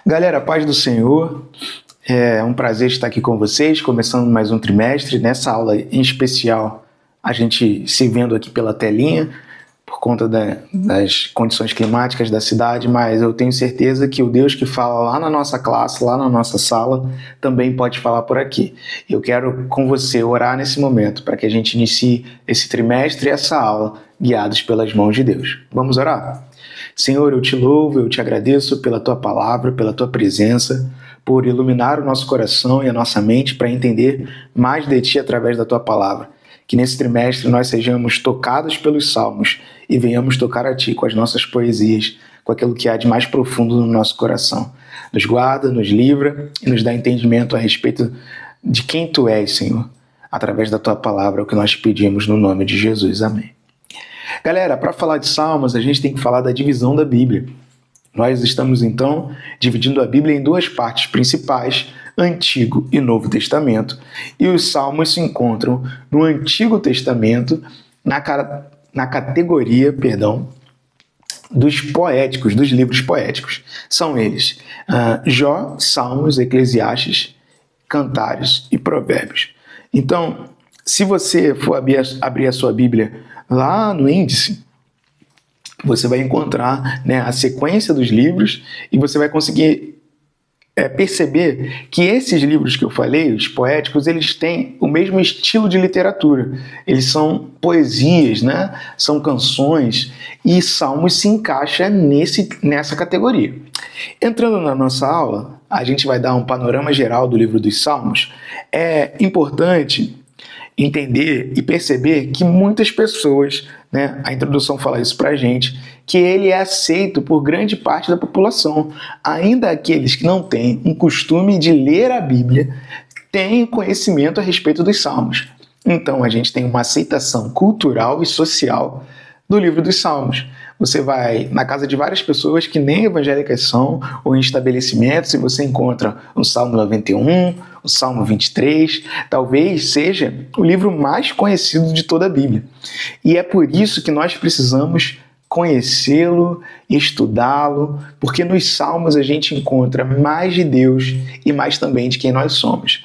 Galera, paz do Senhor, é um prazer estar aqui com vocês, começando mais um trimestre. Nessa aula em especial, a gente se vendo aqui pela telinha, por conta das condições climáticas da cidade, mas eu tenho certeza que o Deus que fala lá na nossa classe, lá na nossa sala, também pode falar por aqui. Eu quero com você orar nesse momento, para que a gente inicie esse trimestre e essa aula, guiados pelas mãos de Deus. Vamos orar? Senhor, eu te louvo, eu te agradeço pela tua palavra, pela tua presença, por iluminar o nosso coração e a nossa mente para entender mais de ti através da tua palavra. Que nesse trimestre nós sejamos tocados pelos salmos e venhamos tocar a ti com as nossas poesias, com aquilo que há de mais profundo no nosso coração. Nos guarda, nos livra e nos dá entendimento a respeito de quem tu és, Senhor, através da tua palavra, é o que nós pedimos no nome de Jesus. Amém. Galera, para falar de Salmos, a gente tem que falar da divisão da Bíblia. Nós estamos, então, dividindo a Bíblia em duas partes principais, Antigo e Novo Testamento, e os Salmos se encontram no Antigo Testamento, na categoria, dos poéticos, dos livros poéticos. São eles Jó, Salmos, Eclesiastes, Cantares e Provérbios. Então, se você for abrir a sua Bíblia lá no índice, você vai encontrar, a sequência dos livros e você vai conseguir perceber que esses livros que eu falei, os poéticos, eles têm o mesmo estilo de literatura. Eles são poesias, são canções, e Salmos se encaixa nessa categoria. Entrando na nossa aula, a gente vai dar um panorama geral do livro dos Salmos. É importante entender e perceber que muitas pessoas, a introdução fala isso pra gente, que ele é aceito por grande parte da população. Ainda aqueles que não têm um costume de ler a Bíblia têm conhecimento a respeito dos Salmos. Então a gente tem uma aceitação cultural e social do livro dos Salmos. Você vai na casa de várias pessoas que nem evangélicas são, ou em estabelecimentos, e você encontra o Salmo 91, o Salmo 23, talvez seja o livro mais conhecido de toda a Bíblia. E é por isso que nós precisamos conhecê-lo, estudá-lo, porque nos Salmos a gente encontra mais de Deus e mais também de quem nós somos.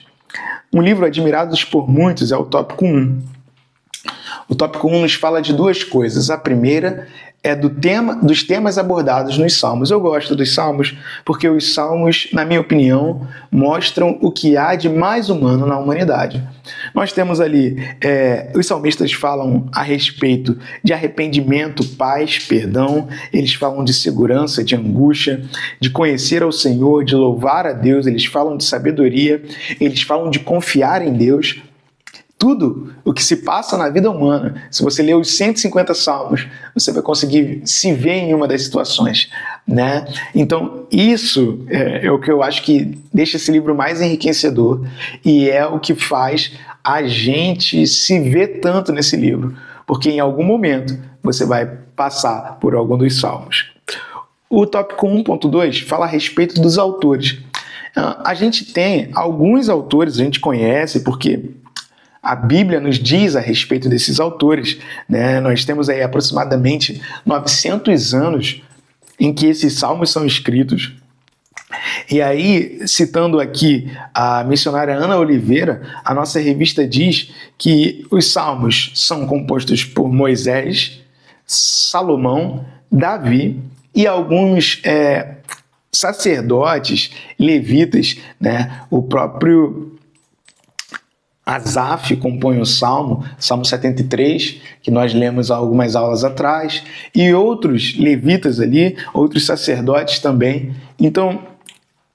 Um livro admirado por muitos é o Tópico 1. O Tópico 1 nos fala de duas coisas. A primeira é dos temas abordados nos Salmos. Eu gosto dos Salmos porque os Salmos, na minha opinião, mostram o que há de mais humano na humanidade. Nós temos ali, os salmistas falam a respeito de arrependimento, paz, perdão, eles falam de segurança, de angústia, de conhecer ao Senhor, de louvar a Deus, eles falam de sabedoria, eles falam de confiar em Deus. Tudo o que se passa na vida humana, se você ler os 150 salmos, você vai conseguir se ver em uma das situações, Então, isso é o que eu acho que deixa esse livro mais enriquecedor e é o que faz a gente se ver tanto nesse livro, porque em algum momento você vai passar por algum dos salmos. O tópico 1.2 fala a respeito dos autores. A gente tem alguns autores, a gente conhece porque a Bíblia nos diz a respeito desses autores, Nós temos aí aproximadamente 900 anos em que esses salmos são escritos. E aí, citando aqui a missionária Ana Oliveira, a nossa revista diz que os salmos são compostos por Moisés, Salomão, Davi e alguns sacerdotes, levitas, O próprio Asaf compõe o Salmo 73, que nós lemos algumas aulas atrás, e outros levitas ali, outros sacerdotes também. Então,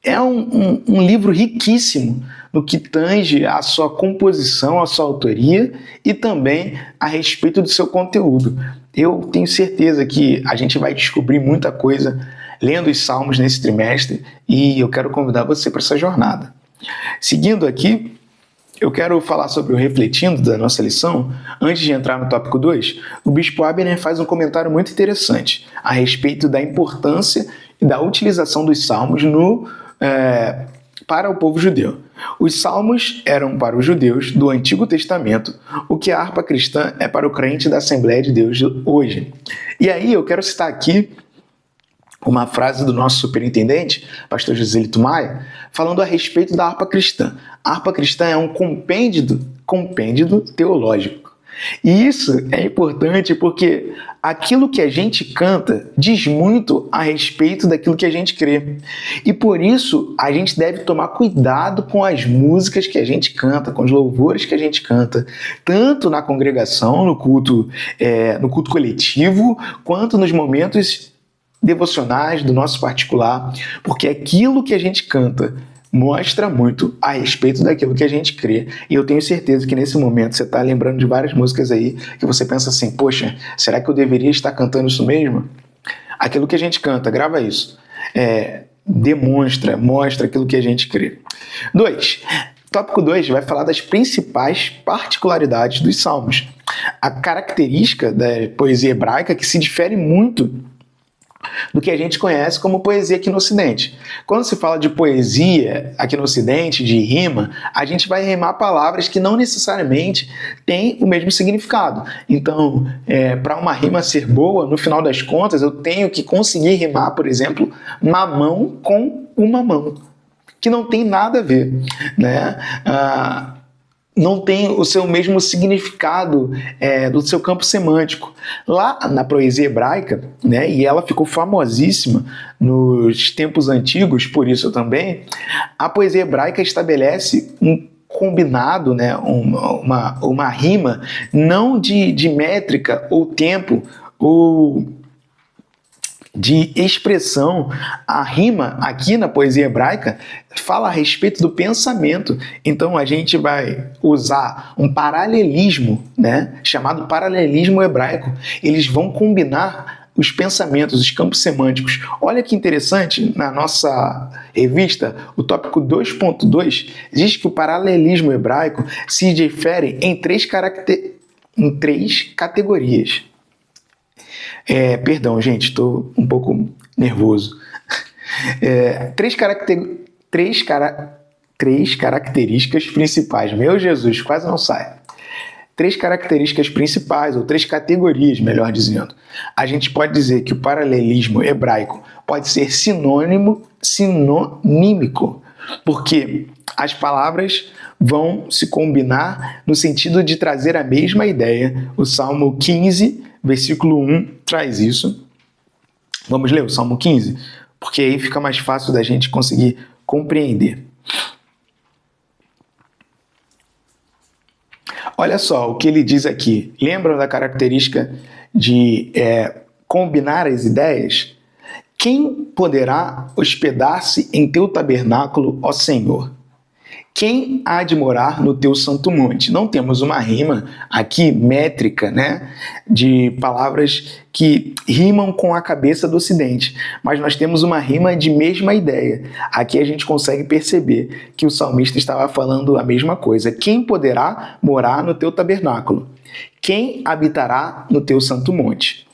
é um livro riquíssimo no que tange a sua composição, a sua autoria e também a respeito do seu conteúdo. Eu tenho certeza que a gente vai descobrir muita coisa lendo os Salmos nesse trimestre e eu quero convidar você para essa jornada. Seguindo aqui, eu quero falar sobre o refletindo da nossa lição. Antes de entrar no tópico 2, o Bispo Abner faz um comentário muito interessante a respeito da importância e da utilização dos salmos para o povo judeu. Os salmos eram para os judeus do Antigo Testamento, o que a harpa cristã é para o crente da Assembleia de Deus hoje. E aí eu quero citar aqui uma frase do nosso superintendente, pastor Joselito Maia, falando a respeito da harpa cristã. A harpa cristã é um compêndio teológico. E isso é importante porque aquilo que a gente canta diz muito a respeito daquilo que a gente crê. E por isso a gente deve tomar cuidado com as músicas que a gente canta, com os louvores que a gente canta, tanto na congregação, no culto coletivo, quanto nos momentos devocionais do nosso particular, porque aquilo que a gente canta mostra muito a respeito daquilo que a gente crê. E eu tenho certeza que nesse momento você está lembrando de várias músicas aí que você pensa assim, poxa, será que eu deveria estar cantando isso mesmo? Aquilo que a gente canta, grava isso. Mostra aquilo que a gente crê. 2. Tópico 2 vai falar das principais particularidades dos salmos. A característica da poesia hebraica que se difere muito do que a gente conhece como poesia aqui no Ocidente. Quando se fala de poesia aqui no Ocidente, de rima, a gente vai rimar palavras que não necessariamente têm o mesmo significado. Então, para uma rima ser boa, no final das contas, eu tenho que conseguir rimar, por exemplo, mamão com uma mão, que não tem nada a ver, né? Não tem o seu mesmo significado do seu campo semântico. Lá na poesia hebraica, né, e ela ficou famosíssima nos tempos antigos, por isso também, a poesia hebraica estabelece um combinado, né, uma rima, não de métrica ou tempo, ou de expressão. A rima aqui na poesia hebraica fala a respeito do pensamento. Então a gente vai usar um paralelismo, né, chamado paralelismo hebraico. Eles vão combinar os pensamentos, os campos semânticos. Olha que interessante, na nossa revista, o tópico 2.2 diz que o paralelismo hebraico se difere em três categorias. Perdão, gente, estou um pouco nervoso. Três características principais. Meu Jesus, quase não sai. 3 características principais, ou 3 categorias, melhor dizendo. A gente pode dizer que o paralelismo hebraico pode ser sinonímico, porque as palavras vão se combinar no sentido de trazer a mesma ideia. O Salmo 15, versículo 1, traz isso. Vamos ler o Salmo 15? Porque aí fica mais fácil da gente conseguir compreender. Olha só o que ele diz aqui. Lembram da característica de combinar as ideias? Quem poderá hospedar-se em teu tabernáculo, ó Senhor? Quem há de morar no teu santo monte? Não temos uma rima aqui métrica, né, de palavras que rimam com a cabeça do Ocidente, mas nós temos uma rima de mesma ideia. Aqui a gente consegue perceber que o salmista estava falando a mesma coisa. Quem poderá morar no teu tabernáculo? Quem habitará no teu santo monte?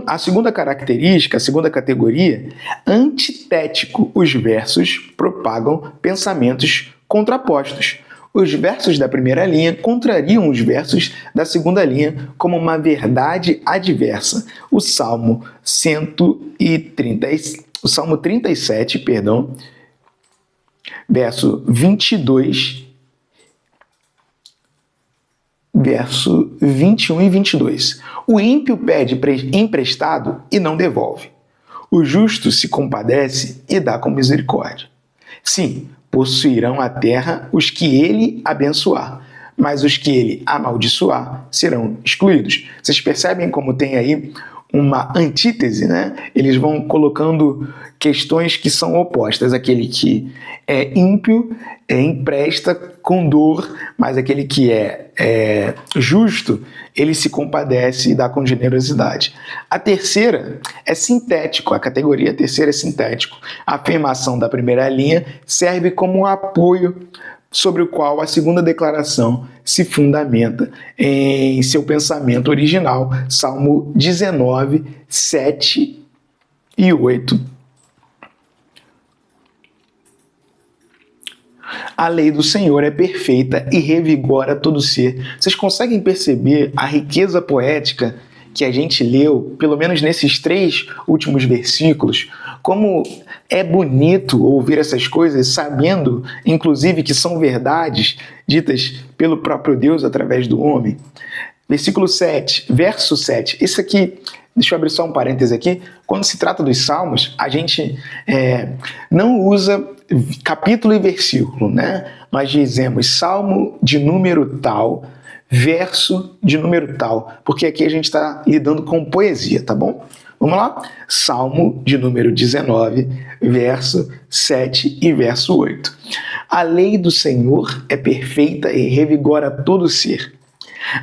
A segunda característica, a segunda categoria, antitético. Os versos propagam pensamentos contrapostos. Os versos da primeira linha contrariam os versos da segunda linha como uma verdade adversa. O Salmo 37, verso 22, verso 21 e 22. O ímpio pede emprestado e não devolve. O justo se compadece e dá com misericórdia. Sim, possuirão a terra os que ele abençoar, mas os que ele amaldiçoar serão excluídos. Vocês percebem como tem aí uma antítese, né? Eles vão colocando questões que são opostas. Aquele que é ímpio empresta com dor, mas aquele que é justo, ele se compadece e dá com generosidade. A terceira é sintético, a categoria terceira é sintético. A afirmação da primeira linha serve como um apoio sobre o qual a segunda declaração se fundamenta em seu pensamento original. Salmo 19, 7 e 8. A lei do Senhor é perfeita e revigora todo ser. Vocês conseguem perceber a riqueza poética que a gente leu, pelo menos nesses 3 últimos versículos, como é bonito ouvir essas coisas, sabendo, inclusive, que são verdades ditas pelo próprio Deus através do homem. Versículo 7, verso 7. Isso aqui, deixa eu abrir só um parêntese aqui. Quando se trata dos salmos, a gente não usa capítulo e versículo, né? Nós dizemos salmo de número tal, verso de número tal, porque aqui a gente está lidando com poesia, tá bom? Vamos lá? Salmo de número 19, verso 7 e verso 8. A lei do Senhor é perfeita e revigora todo ser.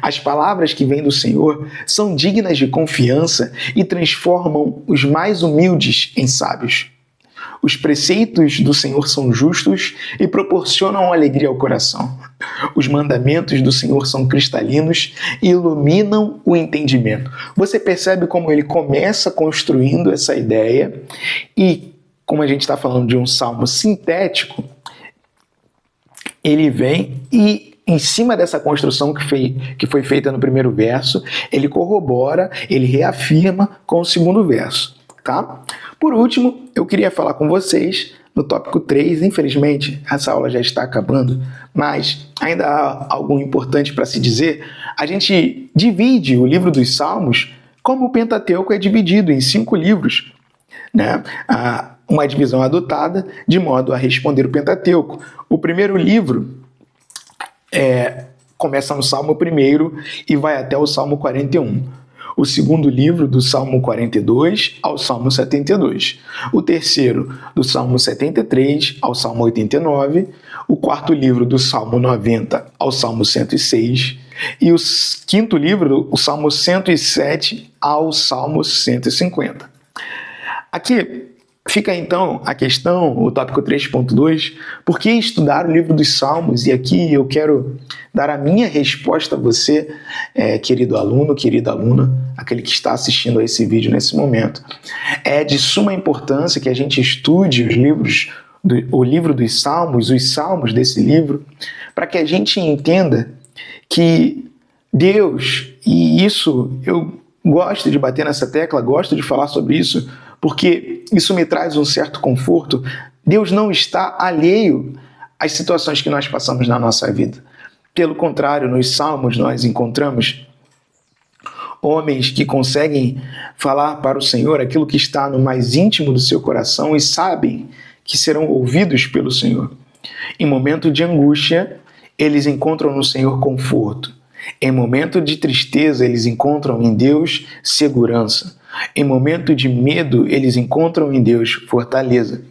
As palavras que vêm do Senhor são dignas de confiança e transformam os mais humildes em sábios. Os preceitos do Senhor são justos e proporcionam alegria ao coração. Os mandamentos do Senhor são cristalinos e iluminam o entendimento. Você percebe como ele começa construindo essa ideia e, como a gente está falando de um salmo sintético, ele vem e, em cima dessa construção que foi feita no primeiro verso, ele corrobora, ele reafirma com o segundo verso, tá? Por último, eu queria falar com vocês no tópico 3, infelizmente essa aula já está acabando, mas ainda há algo importante para se dizer. A gente divide o livro dos Salmos como o Pentateuco é dividido em 5 livros, né? Uma divisão adotada de modo a responder o Pentateuco. O primeiro livro começa no Salmo 1 e vai até o Salmo 41. O segundo livro, do Salmo 42 ao Salmo 72. O terceiro, do Salmo 73 ao Salmo 89. O quarto livro, do Salmo 90 ao Salmo 106. E o quinto livro, o Salmo 107 ao Salmo 150. Aqui fica então a questão, o tópico 3.2, por que estudar o livro dos Salmos? E aqui eu quero dar a minha resposta a você, querido aluno, querida aluna, aquele que está assistindo a esse vídeo nesse momento. É de suma importância que a gente estude o livro dos Salmos, os salmos desse livro, para que a gente entenda que Deus, e isso eu gosto de bater nessa tecla, gosto de falar sobre isso, porque isso me traz um certo conforto. Deus não está alheio às situações que nós passamos na nossa vida. Pelo contrário, nos Salmos nós encontramos homens que conseguem falar para o Senhor aquilo que está no mais íntimo do seu coração e sabem que serão ouvidos pelo Senhor. Em momento de angústia, eles encontram no Senhor conforto. Em momento de tristeza, eles encontram em Deus segurança. Em momento de medo, eles encontram em Deus fortaleza.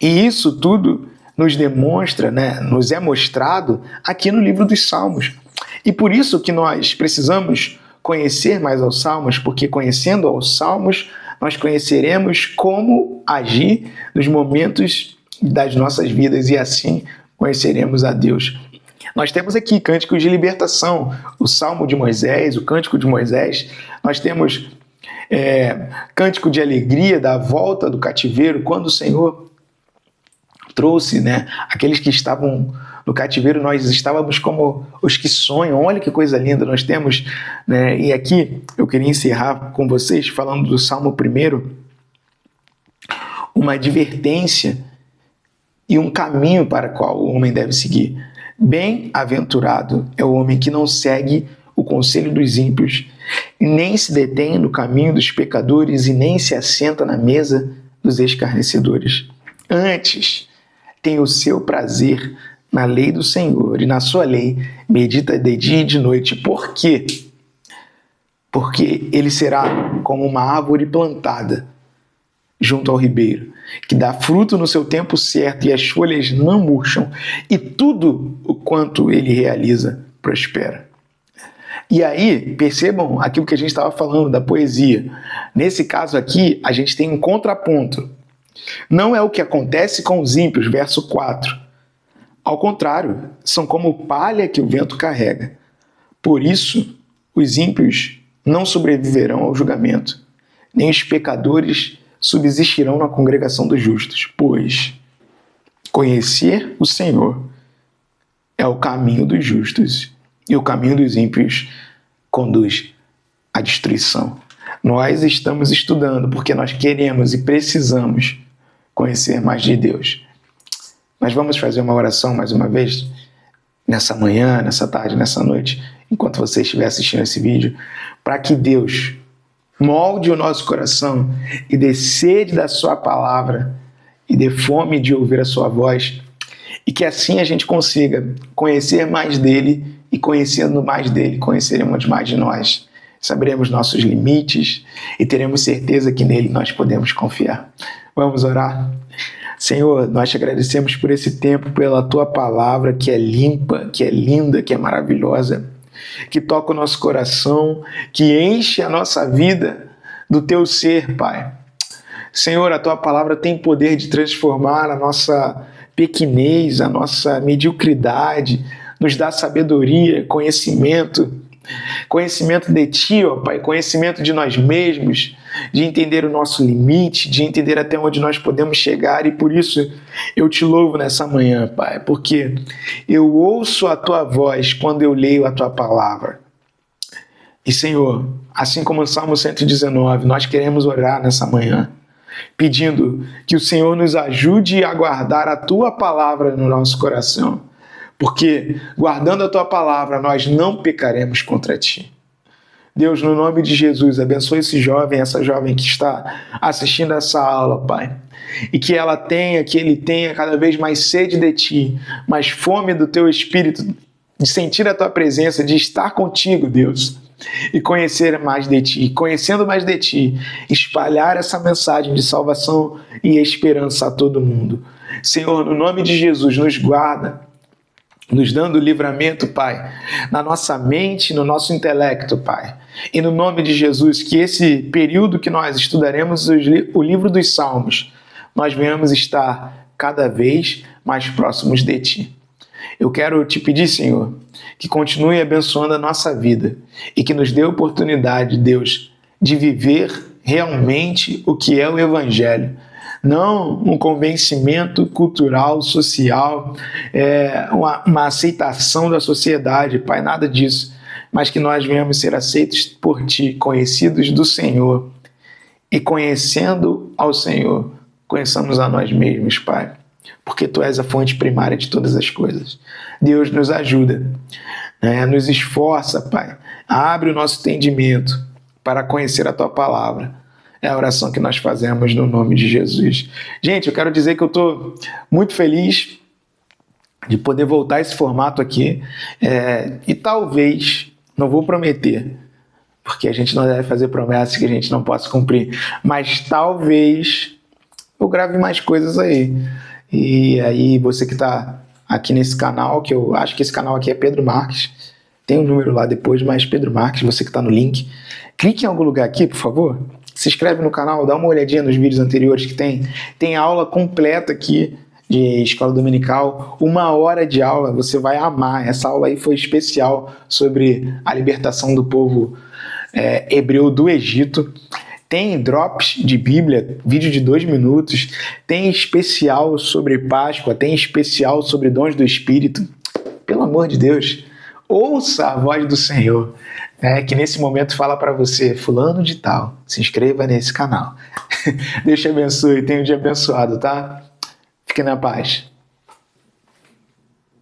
E isso tudo nos demonstra, nos é mostrado aqui no livro dos Salmos. E por isso que nós precisamos conhecer mais aos Salmos, porque conhecendo aos Salmos, nós conheceremos como agir nos momentos das nossas vidas e assim conheceremos a Deus. Nós temos aqui cânticos de libertação, o Salmo de Moisés, o Cântico de Moisés. Nós temos cântico de alegria da volta do cativeiro, quando o Senhor trouxe aqueles que estavam no cativeiro, nós estávamos como os que sonham. Olha que coisa linda nós temos, e aqui eu queria encerrar com vocês falando do Salmo 1, uma advertência e um caminho para o qual o homem deve seguir. Bem-aventurado é o homem que não segue o conselho dos ímpios, nem se detém no caminho dos pecadores e nem se assenta na mesa dos escarnecedores. Antes, tem o seu prazer na lei do Senhor, e na sua lei medita de dia e de noite. Por quê? Porque ele será como uma árvore plantada junto ao ribeiro, que dá fruto no seu tempo certo e as folhas não murcham, e tudo o quanto ele realiza prospera. E aí, percebam aquilo que a gente estava falando da poesia. Nesse caso aqui, a gente tem um contraponto. Não é o que acontece com os ímpios, verso 4. Ao contrário, são como palha que o vento carrega. Por isso, os ímpios não sobreviverão ao julgamento, nem os pecadores subsistirão na congregação dos justos, pois conhecer o Senhor é o caminho dos justos, e o caminho dos ímpios conduz a destruição. Nós estamos estudando porque nós queremos e precisamos conhecer mais de Deus. Mas vamos fazer uma oração mais uma vez, nessa manhã, nessa tarde, nessa noite, enquanto você estiver assistindo esse vídeo, para que Deus molde o nosso coração e dê sede da sua palavra e dê fome de ouvir a sua voz, e que assim a gente consiga conhecer mais dele, e conhecendo mais dele, conheceremos mais de nós. Saberemos nossos limites e teremos certeza que nele nós podemos confiar. Vamos orar? Senhor, nós te agradecemos por esse tempo, pela tua palavra que é limpa, que é linda, que é maravilhosa, que toca o nosso coração, que enche a nossa vida do teu ser, Pai. Senhor, a tua palavra tem poder de transformar a nossa pequenez, a nossa mediocridade, nos dá sabedoria, conhecimento de Ti, ó Pai, conhecimento de nós mesmos, de entender o nosso limite, de entender até onde nós podemos chegar, e por isso eu te louvo nessa manhã, Pai, porque eu ouço a Tua voz quando eu leio a Tua palavra. E Senhor, assim como o Salmo 119, nós queremos orar nessa manhã, pedindo que o Senhor nos ajude a guardar a Tua palavra no nosso coração, porque guardando a Tua palavra nós não pecaremos contra Ti. Deus, no nome de Jesus, abençoe esse jovem, essa jovem que está assistindo essa aula, Pai, e que ele tenha cada vez mais sede de Ti, mais fome do Teu Espírito, de sentir a Tua presença, de estar contigo, Deus, e conhecer mais de Ti, conhecendo mais de Ti, espalhar essa mensagem de salvação e esperança a todo mundo. Senhor, no nome de Jesus, nos guarda, nos dando livramento, Pai, na nossa mente, no nosso intelecto, Pai. E no nome de Jesus, que esse período que nós estudaremos o livro dos Salmos, nós venhamos estar cada vez mais próximos de Ti. Eu quero te pedir, Senhor, que continue abençoando a nossa vida e que nos dê a oportunidade, Deus, de viver realmente o que é o Evangelho. Não um convencimento cultural, social, uma aceitação da sociedade, Pai, nada disso, mas que nós venhamos ser aceitos por Ti, conhecidos do Senhor, e conhecendo ao Senhor, conheçamos a nós mesmos, Pai, porque Tu és a fonte primária de todas as coisas. Deus, nos ajuda, nos esforça, Pai, abre o nosso entendimento para conhecer a Tua palavra. É a oração que nós fazemos no nome de Jesus. Gente, eu quero dizer que eu estou muito feliz de poder voltar a esse formato aqui. E talvez, não vou prometer, porque a gente não deve fazer promessas que a gente não possa cumprir, mas talvez eu grave mais coisas aí. E aí você que está aqui nesse canal, que eu acho que esse canal aqui é Pedro Marques, tem um número lá depois, mas Pedro Marques, você que está no link, clique em algum lugar aqui, por favor. Se inscreve no canal, dá uma olhadinha nos vídeos anteriores que tem aula completa aqui de escola dominical, 1 hora de aula, você vai amar. Essa aula aí foi especial sobre a libertação do povo hebreu do Egito. Tem drops de Bíblia, vídeo de 2 minutos, tem especial sobre Páscoa, tem especial sobre dons do Espírito. Pelo amor de Deus, ouça a voz do Senhor, que nesse momento fala para você, fulano de tal, se inscreva nesse canal. Deus te abençoe, tenha um dia abençoado, tá? Fique na paz.